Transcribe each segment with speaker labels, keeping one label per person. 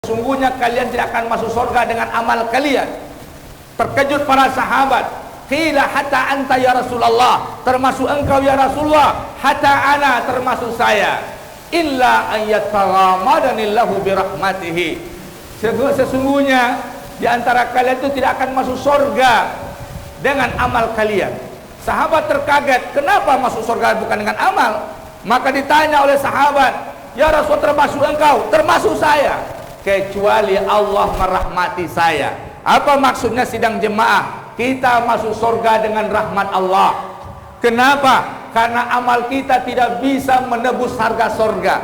Speaker 1: Sungguhnya kalian tidak akan masuk surga dengan amal kalian. Terkejut para sahabat. Qila hatta anta ya Rasulullah, termasuk engkau ya Rasulullah. Hatta ana, termasuk saya. Illa an yataghamadaniLlahu birahmatihi. Sesungguhnya di antara kalian itu tidak akan masuk surga dengan amal kalian. Sahabat terkaget, kenapa masuk surga bukan dengan amal? Maka ditanya oleh sahabat, ya Rasul, termasuk engkau? Termasuk saya, kecuali Allah merahmati saya. Apa maksudnya sidang jemaah? Kita masuk surga dengan rahmat Allah. Kenapa? Karena amal kita tidak bisa menebus harga surga.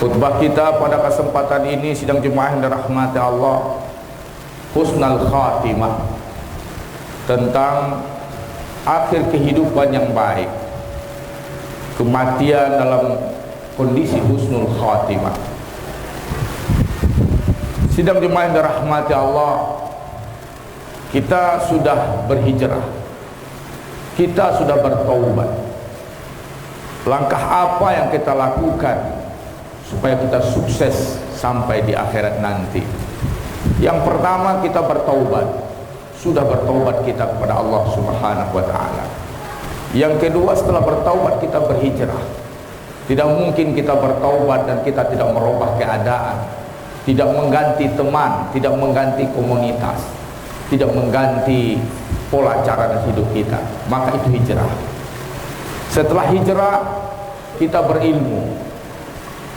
Speaker 1: Khutbah kita pada kesempatan ini sidang jemaah yang dirahmati Allah, husnul khatimah, tentang akhir kehidupan yang baik, kematian dalam kondisi husnul khatimah. Sidang jemaah yang dirahmati Allah, kita sudah berhijrah, kita sudah bertaubat. Langkah apa yang kita lakukan supaya kita sukses sampai di akhirat nanti? Yang pertama, kita bertaubat. Sudah bertaubat kita kepada Allah Subhanahu wa ta'ala. Yang kedua, setelah bertaubat kita berhijrah. Tidak mungkin kita bertaubat dan kita tidak merubah keadaan, tidak mengganti teman, tidak mengganti komunitas, tidak mengganti pola cara hidup kita. Maka itu hijrah. Setelah hijrah kita berilmu.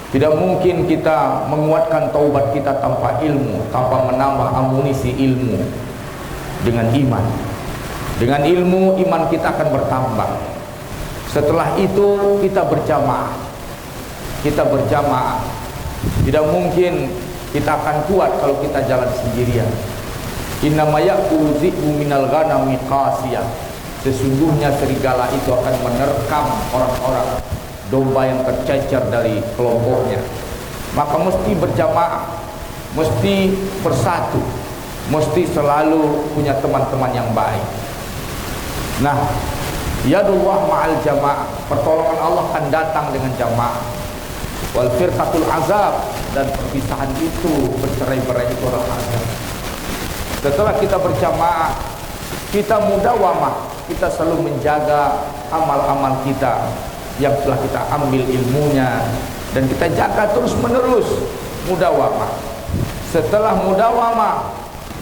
Speaker 1: Tidak mungkin kita menguatkan taubat kita tanpa ilmu, tanpa menambah amunisi ilmu dengan iman. Dengan ilmu, iman kita akan bertambah. Setelah itu kita berjamaah. Kita berjamaah. Tidak mungkin kita akan kuat kalau kita jalan sendirian. Innama ya'kulu dhi'bu minal ghanami qasiyah. Sesungguhnya serigala itu akan menerkam orang-orang, domba yang tercecer dari kelompoknya. Maka mesti berjamaah, mesti bersatu, mesti selalu punya teman-teman yang baik. Nah, yadullah ma'al jamaah, pertolongan Allah akan datang dengan jamaah. Wal firqatul azab, dan perpisahan itu, bercerai-berai itu adalah azab. Setelah kita berjamaah, kita mudawamah, kita selalu menjaga amal-amal kita yang telah kita ambil ilmunya, dan kita jaga terus menerus mudawamah. Setelah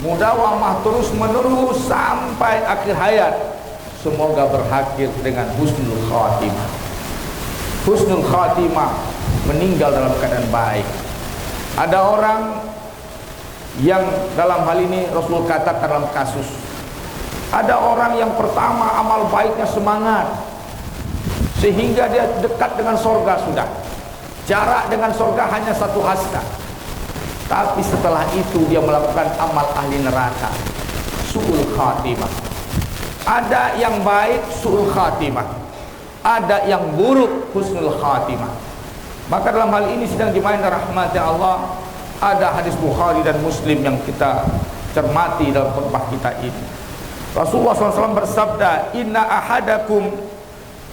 Speaker 1: mudawamah terus menerus sampai akhir hayat, semoga berakhir dengan husnul khatimah. Husnul khatimah, meninggal dalam keadaan baik. Ada orang yang dalam hal ini Rasul katakan dalam kasus, ada orang yang pertama amal baiknya semangat sehingga dia dekat dengan surga sudah. Jarak dengan surga hanya satu hasta. Tapi setelah itu dia melakukan amal ahli neraka, su'ul khatimah. Ada yang baik su'ul khatimah, ada yang buruk husnul khatimah. Maka dalam hal ini sidang jemaah yang dirahmati Allah, ada hadis Bukhari dan Muslim yang kita cermati dalam khutbah kita ini. Rasulullah SAW bersabda, inna ahadakum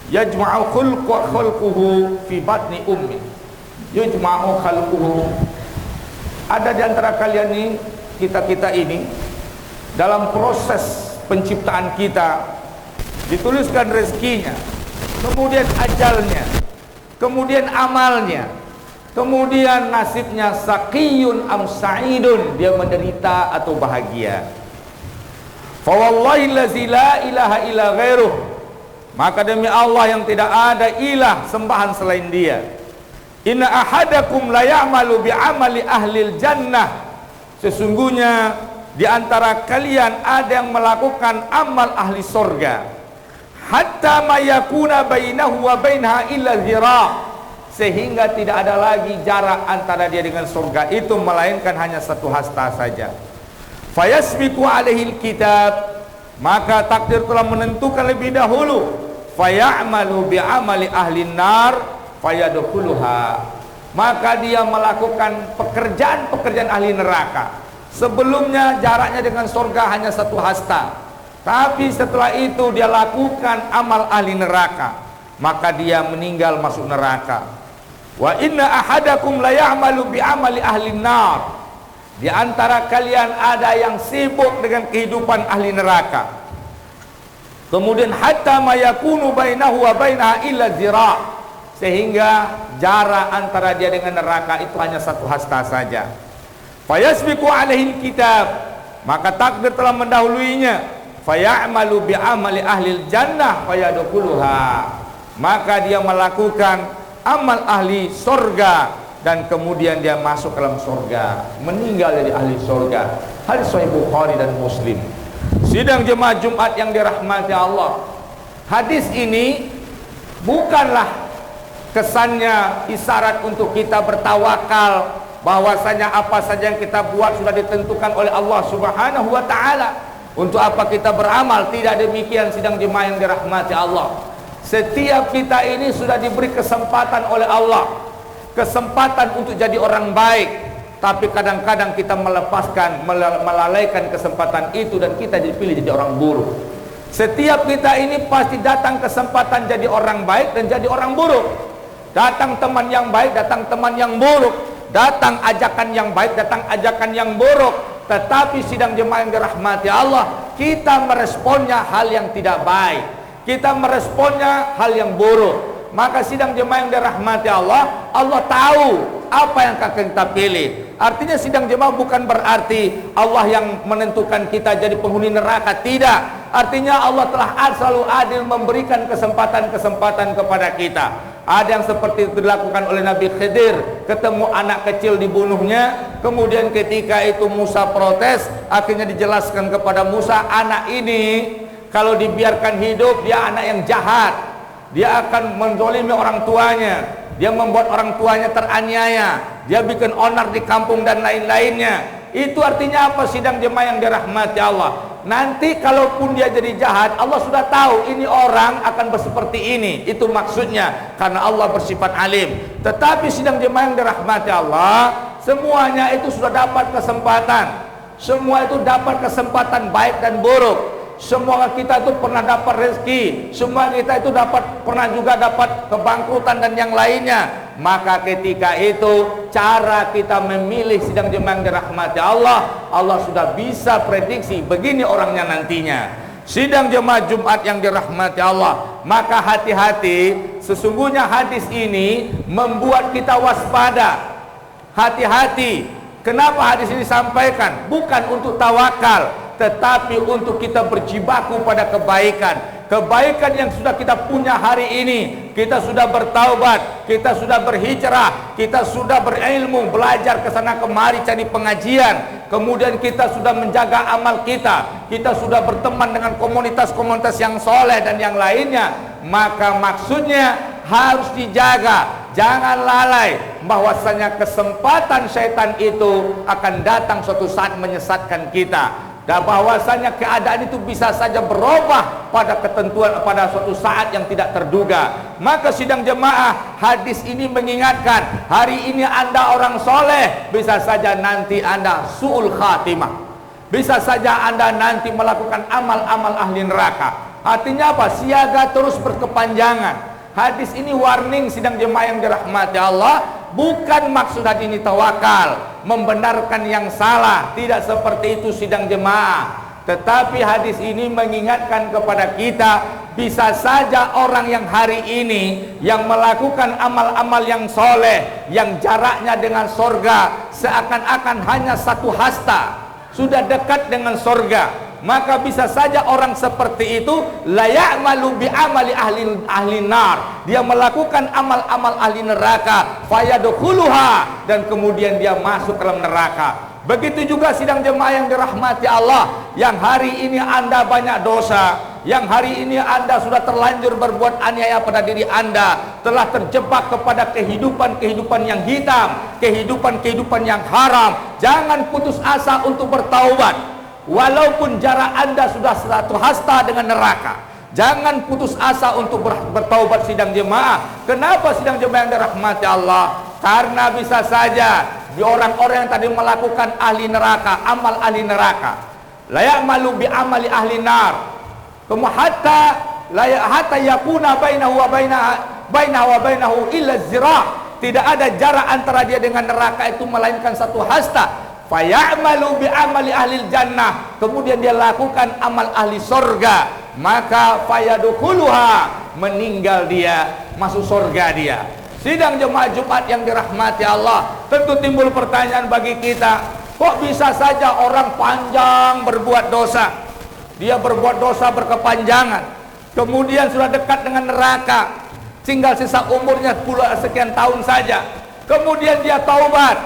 Speaker 1: yajma'u khalquhu fi batni ummi, yajma'u khalquhu. Ada di antara kalian ini, kita ini dalam proses penciptaan kita dituliskan rezekinya, kemudian ajalnya, kemudian amalnya, kemudian nasibnya saqiyun am sa'idun, dia menderita atau bahagia. Fa wallahi allazi la ilaha illa ghairuh, maka demi Allah yang tidak ada ilah sembahan selain dia, inna ahadakum la ya'malu bi'amali ahlil jannah, sesungguhnya di antara kalian ada yang melakukan amal ahli surga, hatta ma yakuna bainahu wa bainaha illa zira', sehingga tidak ada lagi jarak antara dia dengan surga itu melainkan hanya satu hasta saja. Fayasbiqu alaihil kitab, maka takdir telah menentukan lebih dahulu, fayamalu bi'amali ahlin nar fayadkhuluha, maka dia melakukan pekerjaan ahli neraka. Sebelumnya jaraknya dengan surga hanya satu hasta, tapi setelah itu dia lakukan amal ahli neraka, maka dia meninggal masuk neraka. Wa inna ahadakum la ya'malu bi amali ahli nar. Di antara kalian ada yang sibuk dengan kehidupan ahli neraka. Kemudian hatta ma yakunu bainahu wa bainaha illa zira', sehingga jarak antara dia dengan neraka itu hanya satu hasta saja. Fayasbiqu alaihi kitab, maka takdir telah mendahuluinya. Fayamalu bi amali ahli jannah fayadkhuluha, maka dia melakukan amal ahli surga dan kemudian dia masuk ke dalam surga, meninggal dari ahli surga. Hadis sahih Bukhari dan Muslim. Sidang jemaah Jumat yang dirahmati Allah, hadis ini bukanlah kesannya isyarat untuk kita bertawakal, bahwasanya apa saja yang kita buat sudah ditentukan oleh Allah Subhanahu wa taala. Untuk apa kita beramal? Tidak demikian sidang jemaah yang dirahmati Allah. Setiap kita ini sudah diberi kesempatan oleh Allah, kesempatan untuk jadi orang baik, tapi kadang-kadang kita melalaikan kesempatan itu dan kita dipilih jadi orang buruk. Setiap kita ini pasti datang kesempatan jadi orang baik dan jadi orang buruk. Datang teman yang baik, datang teman yang buruk. Datang ajakan yang baik, datang ajakan yang buruk. Tetapi sidang jemaah yang dirahmati Allah, kita meresponnya hal yang tidak baik, kita meresponnya hal yang buruk. Maka sidang jemaah yang dirahmati Allah, Allah tahu apa yang akan kita pilih. Artinya sidang jemaah bukan berarti Allah yang menentukan kita jadi penghuni neraka, tidak. Artinya Allah telah selalu adil memberikan kesempatan-kesempatan kepada kita. Ada yang seperti itu dilakukan oleh Nabi Khidir, ketemu anak kecil dibunuhnya, kemudian ketika itu Musa protes, akhirnya dijelaskan kepada Musa, anak ini kalau dibiarkan hidup dia anak yang jahat, dia akan menzalimi orang tuanya, dia membuat orang tuanya teraniaya, dia bikin onar di kampung dan lain-lainnya. Itu artinya apa sidang jemaah yang dirahmati Allah? Nanti kalaupun dia jadi jahat, Allah sudah tahu ini orang akan seperti ini. Itu maksudnya, karena Allah bersifat alim. Tetapi sidang jemaah yang dirahmati Allah, semuanya itu sudah dapat kesempatan. Semua itu dapat kesempatan baik dan buruk. Semua kita itu pernah dapat rezeki, semua kita itu pernah juga dapat kebangkrutan dan yang lainnya. Maka ketika itu cara kita memilih sidang jemaah yang dirahmati Allah, Allah sudah bisa prediksi begini orangnya nantinya. Sidang jemaah Jumat yang dirahmati Allah, maka hati-hati, sesungguhnya hadis ini membuat kita waspada. Hati-hati. Kenapa hadis ini disampaikan? Bukan untuk tawakal, tetapi untuk kita berjibaku pada kebaikan. Kebaikan yang sudah kita punya hari ini. Kita sudah bertaubat, kita sudah berhijrah, kita sudah berilmu, belajar ke sana kemari cari pengajian. Kemudian kita sudah menjaga amal kita, kita sudah berteman dengan komunitas-komunitas yang soleh dan yang lainnya. Maka maksudnya harus dijaga, jangan lalai, bahwasanya kesempatan syaitan itu akan datang suatu saat menyesatkan kita. Dan bahwasanya keadaan itu bisa saja berubah pada ketentuan, pada suatu saat yang tidak terduga. Maka sidang jemaah, hadis ini mengingatkan, hari ini Anda orang soleh, bisa saja nanti Anda su'ul khatimah, bisa saja Anda nanti melakukan amal-amal ahli neraka. Artinya apa? Siaga terus berkepanjangan. Hadis ini warning sidang jemaah yang dirahmati Allah. Bukan maksud hadis ini tawakal, membenarkan yang salah, tidak seperti itu sidang jemaah. Tetapi hadis ini mengingatkan kepada kita, bisa saja orang yang hari ini yang melakukan amal-amal yang soleh, yang jaraknya dengan sorga seakan-akan hanya satu hasta, sudah dekat dengan sorga. Maka bisa saja orang seperti itu la ya'malu bi amali ahli nar, dia melakukan amal-amal ahli neraka, fayadkhuluha, dan kemudian dia masuk ke dalam neraka. Begitu juga sidang jemaah yang dirahmati Allah, yang hari ini Anda banyak dosa, yang hari ini Anda sudah terlanjur berbuat aniaya pada diri Anda, telah terjebak kepada kehidupan-kehidupan yang hitam, kehidupan-kehidupan yang haram. Jangan putus asa untuk bertaubat. Walaupun jarak Anda sudah satu hasta dengan neraka, jangan putus asa untuk bertaubat sidang jemaah. Kenapa sidang jemaah yang dirahmati Allah? Karena bisa saja di orang-orang yang tadi melakukan ahli neraka, amal ahli neraka, la ya'malu bi amali ahli nar, hatta yakuna bainahu wa bainahu illa zira', tidak ada jarak antara dia dengan neraka itu melainkan satu hasta. Fayamalu bi amali ahli jannah, kemudian dia lakukan amal ahli sorga, maka fayadkhuluha, meninggal dia, masuk sorga dia. Sidang jemaah Jumat yang dirahmati Allah, tentu timbul pertanyaan bagi kita, kok bisa saja orang panjang berbuat dosa, dia berbuat dosa berkepanjangan, kemudian sudah dekat dengan neraka, tinggal sisa umurnya sekian tahun saja, kemudian dia taubat,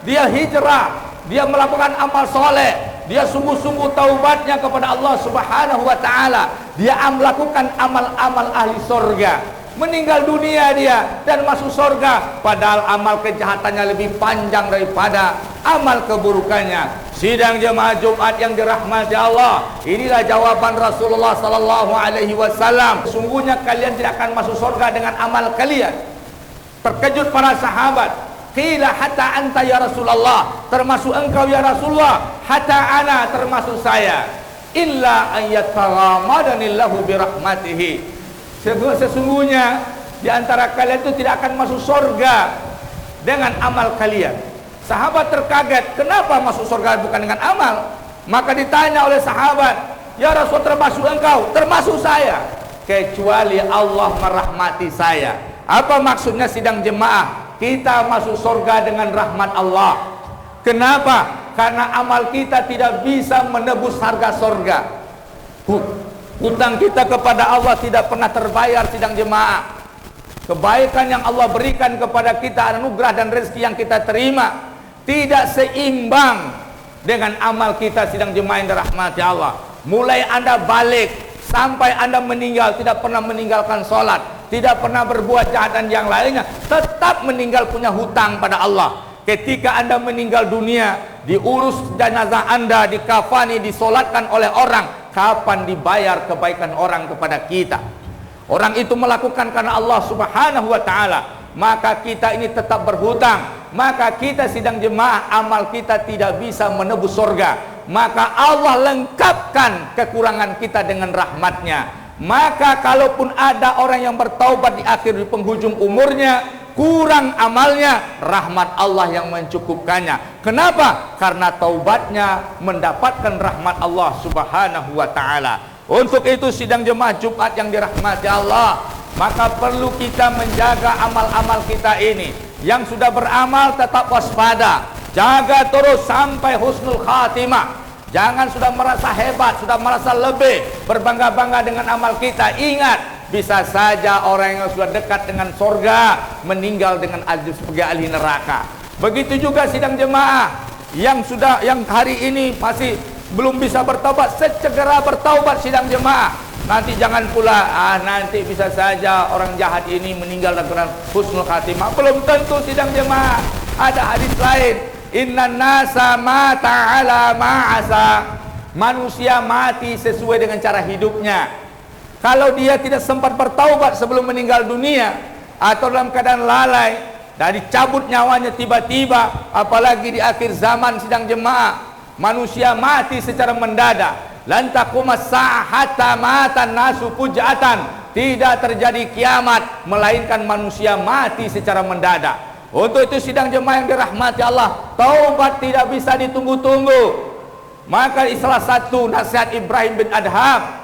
Speaker 1: dia hijrah, dia melakukan amal soleh, dia sungguh-sungguh taubatnya kepada Allah Subhanahu wa ta'ala, dia melakukan amal-amal ahli sorga, meninggal dunia dia dan masuk sorga, padahal amal kejahatannya lebih panjang daripada amal keburukannya. Sidang jemaah Jumat yang dirahmati Allah, inilah jawaban Rasulullah sallallahu alaihi wasallam, sungguhnya kalian tidak akan masuk sorga dengan amal kalian. Terkejut para sahabat, qila hatta anta ya Rasulullah, termasuk engkau ya Rasulullah, hatta ana, termasuk saya, illa an yataghamadanilahu birahmatihi, sesungguhnya di antara kalian itu tidak akan masuk surga dengan amal kalian. Sahabat terkaget, kenapa masuk surga bukan dengan amal? Maka ditanya oleh sahabat, ya Rasul, termasuk engkau, termasuk saya, kecuali Allah merahmati saya. Apa maksudnya sidang jemaah? Kita masuk surga dengan rahmat Allah. Kenapa? Karena amal kita tidak bisa menebus harga surga. Hutang kita kepada Allah tidak pernah terbayar sidang jemaah. Kebaikan yang Allah berikan kepada kita, anugerah dan rezeki yang kita terima, tidak seimbang dengan amal kita sidang jemaah yang dirahmati Allah. Mulai Anda balik sampai Anda meninggal tidak pernah meninggalkan sholat, tidak pernah berbuat jahat dan yang lainnya, tetap meninggal punya hutang pada Allah. Ketika Anda meninggal dunia, diurus jenazah Anda, dikafani, disolatkan oleh orang, kapan dibayar kebaikan orang kepada kita? Orang itu melakukan karena Allah Subhanahu wa ta'ala, maka kita ini tetap berhutang. Maka kita sidang jemaah, amal kita tidak bisa menebus surga. Maka Allah lengkapkan kekurangan kita dengan rahmatnya. Maka kalaupun ada orang yang bertaubat di akhir, di penghujung umurnya, kurang amalnya, rahmat Allah yang mencukupkannya. Kenapa? Karena taubatnya mendapatkan rahmat Allah Subhanahu wa ta'ala. Untuk itu sidang jemaah Jumat yang dirahmati Allah, maka perlu kita menjaga amal-amal kita ini. Yang sudah beramal tetap waspada, jaga terus sampai husnul khatimah. Jangan sudah merasa hebat, sudah merasa lebih, berbangga-bangga dengan amal kita. Ingat, bisa saja orang yang sudah dekat dengan surga meninggal dengan ajab sebagai ahli neraka. Begitu juga sidang jemaah yang hari ini masih belum bisa bertaubat, segera bertaubat sidang jemaah. Nanti jangan pula nanti bisa saja orang jahat ini meninggal dengan husnul khatimah. Belum tentu sidang jemaah. Ada hadis lain, innan nasa mata ala ma'asa, manusia mati sesuai dengan cara hidupnya. Kalau dia tidak sempat bertaubat sebelum meninggal dunia, atau dalam keadaan lalai dan dicabut nyawanya tiba-tiba, apalagi di akhir zaman sidang jemaah, manusia mati secara mendadak. Lan taqumas sa'ah hatta matan nasu fujatan, tidak terjadi kiamat melainkan manusia mati secara mendadak. Untuk itu sidang jemaah yang dirahmati Allah, taubat tidak bisa ditunggu-tunggu. Maka salah satu nasihat Ibrahim bin Adham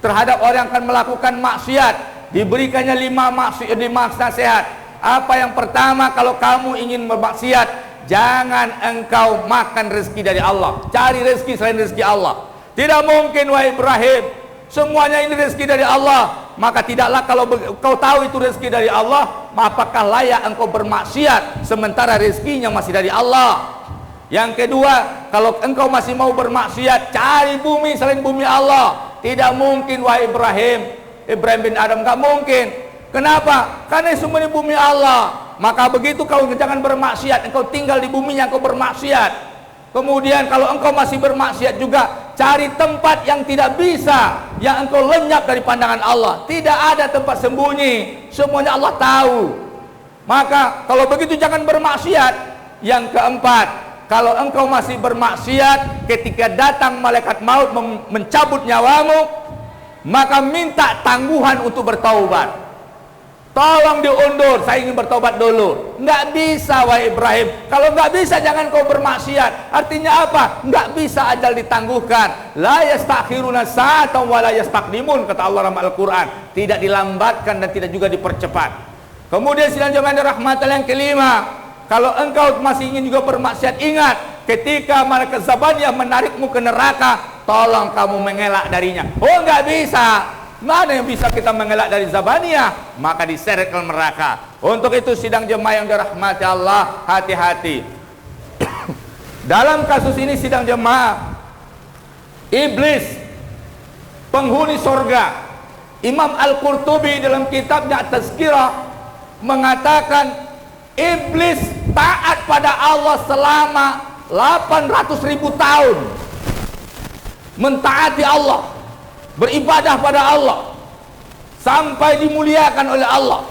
Speaker 1: terhadap orang yang akan melakukan maksiat, diberikannya 5 nasihat. Apa yang pertama, kalau kamu ingin bermaksiat, jangan engkau makan rezeki dari Allah, cari rezeki selain rezeki Allah. Tidak mungkin wahai Ibrahim, semuanya ini rezeki dari Allah. Maka tidaklah kalau kau tahu itu rezeki dari Allah, apakah layak engkau bermaksiat sementara rezekinya masih dari Allah? Yang kedua, kalau engkau masih mau bermaksiat, cari bumi selain bumi Allah. Tidak mungkin wahai Ibrahim bin Adam, gak mungkin. Kenapa? Karena semua ini bumi Allah. Maka begitu kau jangan bermaksiat, engkau tinggal di buminya, engkau bermaksiat. Kemudian kalau engkau masih bermaksiat juga, cari tempat yang tidak bisa, yang engkau lenyap dari pandangan Allah. Tidak ada tempat sembunyi, semuanya Allah tahu. Maka kalau begitu jangan bermaksiat. Yang keempat, kalau engkau masih bermaksiat, ketika datang malaikat maut mencabut nyawamu, maka minta tangguhan untuk bertaubat. Tolong diundur, saya ingin bertobat dulu. Nggak bisa, wahai Ibrahim. Kalau nggak bisa, jangan kau bermaksiat. Artinya apa? Nggak bisa ajal ditangguhkan. La yastakhiruna sa'atan wa la yastaqdimun, kata Allah dalam Al-Quran. Tidak dilambatkan dan tidak juga dipercepat. Kemudian sidang jemaah rahmatan yang kelima, kalau engkau masih ingin juga bermaksiat, ingat, ketika malaikat Zabaniyah menarikmu ke neraka, tolong kamu mengelak darinya. Oh, nggak bisa. Mana yang bisa kita mengelak dari Zabaniyah? Maka diseret ke neraka. Untuk itu sidang jemaah yang dirahmati Allah, hati-hati. Dalam kasus ini sidang jemaah, iblis, penghuni sorga, Imam Al-Qurtubi dalam kitabnya Tazkirah mengatakan iblis taat pada Allah selama 800.000 tahun, mentaati Allah, beribadah pada Allah sampai dimuliakan oleh Allah.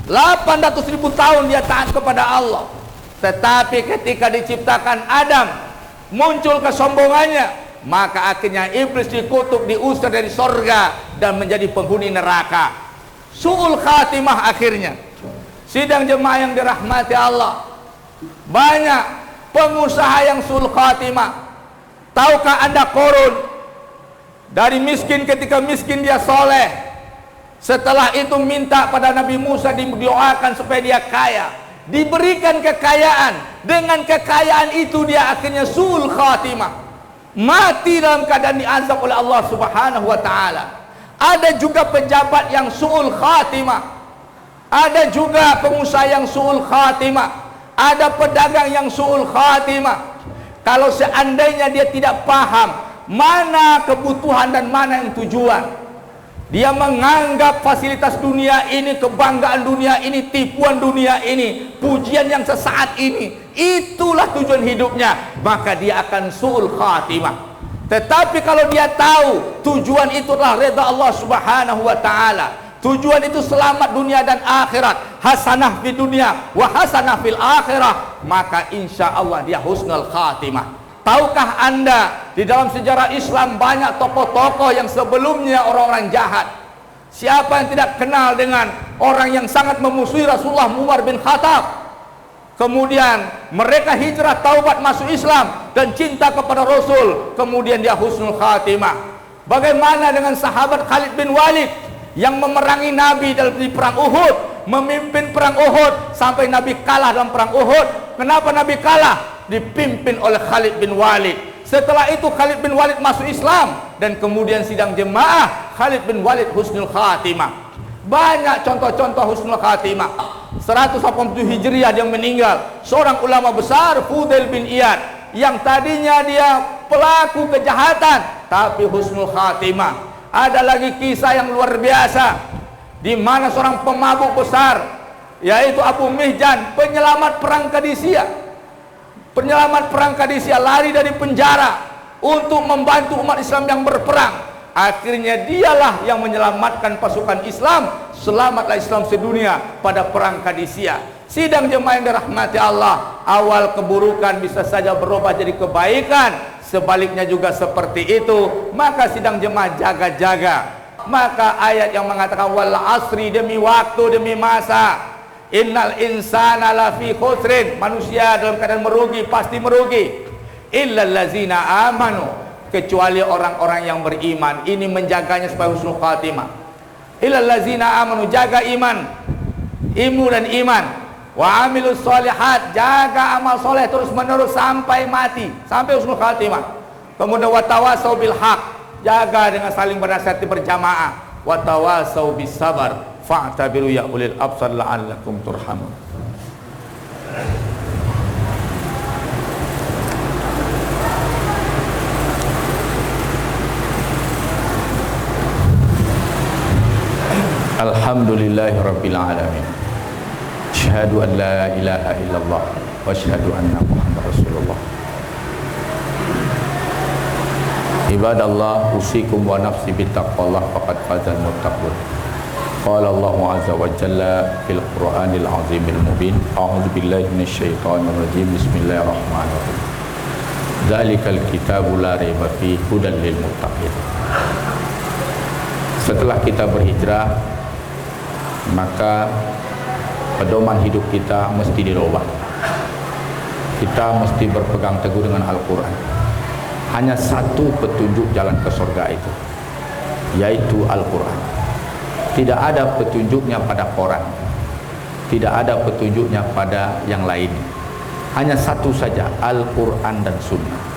Speaker 1: 800.000 tahun dia taat kepada Allah. Tetapi ketika diciptakan Adam, muncul kesombongannya, maka akhirnya iblis dikutuk, diusir dari sorga dan menjadi penghuni neraka. Su'ul khatimah akhirnya. Sidang jemaah yang dirahmati Allah, banyak pengusaha yang su'ul khatimah. Tahukah Anda Korun? Dari miskin, ketika miskin dia soleh, setelah itu minta pada Nabi Musa didoakan supaya dia kaya, diberikan kekayaan. Dengan kekayaan itu dia akhirnya su'ul khatimah, mati dalam keadaan diazab oleh Allah Subhanahu wa ta'ala. Ada juga pejabat yang su'ul khatimah, ada juga pengusaha yang su'ul khatimah, ada pedagang yang su'ul khatimah. Kalau seandainya dia tidak paham mana kebutuhan dan mana yang tujuan, dia menganggap fasilitas dunia ini, kebanggaan dunia ini, tipuan dunia ini, pujian yang sesaat ini, itulah tujuan hidupnya, maka dia akan su'ul khatimah. Tetapi kalau dia tahu tujuan itu adalah reda Allah Subhanahu wa ta'ala, tujuan itu selamat dunia dan akhirat, hasanah di dunia wa hasanah fil akhirah, maka insya Allah dia husnul khatimah. Tahukah Anda, di dalam sejarah Islam banyak tokoh-tokoh yang sebelumnya orang-orang jahat. Siapa yang tidak kenal dengan orang yang sangat memusuhi Rasulullah, Umar bin Khattab? Kemudian mereka hijrah, taubat, masuk Islam dan cinta kepada Rasul, kemudian dia husnul khatimah. Bagaimana dengan sahabat Khalid bin Walid yang memerangi Nabi di perang Uhud, memimpin perang Uhud sampai Nabi kalah dalam perang Uhud? Kenapa Nabi kalah? Dipimpin oleh Khalid bin Walid. Setelah itu Khalid bin Walid masuk Islam, dan kemudian sidang jemaah Khalid bin Walid husnul khatimah. Banyak contoh-contoh husnul khatimah. 187 Hijriah dia meninggal. Seorang ulama besar, Fudail bin Iyad, yang tadinya dia pelaku kejahatan tapi husnul khatimah. Ada lagi kisah yang luar biasa, di mana seorang pemabuk besar, yaitu Abu Mihjan, penyelamat perang Qadisiyah. Penyelamat perang Qadisiyah lari dari penjara untuk membantu umat Islam yang berperang. Akhirnya dialah yang menyelamatkan pasukan Islam. Selamatlah Islam sedunia pada perang Qadisiyah. Sidang jemaah yang dirahmati Allah, awal keburukan bisa saja berubah jadi kebaikan, sebaliknya juga seperti itu. Maka sidang jemaah jaga-jaga. Maka ayat yang mengatakan wal asri, demi waktu, demi masa, innal insana lafi khusrin, manusia dalam keadaan merugi, pasti merugi. Illal ladzina amanu, kecuali orang-orang yang beriman. Ini menjaganya supaya husnul khatimah. Illal ladzina amanu, jaga iman, ilmu dan iman. Wa amilus solihat, jaga amal soleh terus menerus sampai mati, sampai husnul khatimah. Kemudian watawasau bil haq, jaga dengan saling bernasihati berjamaah. Watawasau bis sabar, fa'tabiru ya ulil absar la'allakum turhamun. Alhamdulillahi rabbil alamin. Asyhadu an la ilaha illallah wa asyhadu anna Muhammadar Rasulullah. Ibadallah, usikum wa nafsi bittaqwallah faqad fazal muttaqun. Qala Allah azza wa jalla fil Qur'anil azimil mubin. A'udzu billahi minasyaitonir rajim. Bismillahirrahmanirrahim. Dzalikal kitabu la raiba fihi hudan lil muttaqin. Setelah kita berhijrah maka pedoman hidup kita mesti dirubah. Kita mesti berpegang teguh dengan Al-Quran. Hanya satu petunjuk jalan ke surga itu, yaitu Al-Quran. Tidak ada petunjuknya pada koran, tidak ada petunjuknya pada yang lain. Hanya satu saja, Al-Quran dan Sunnah.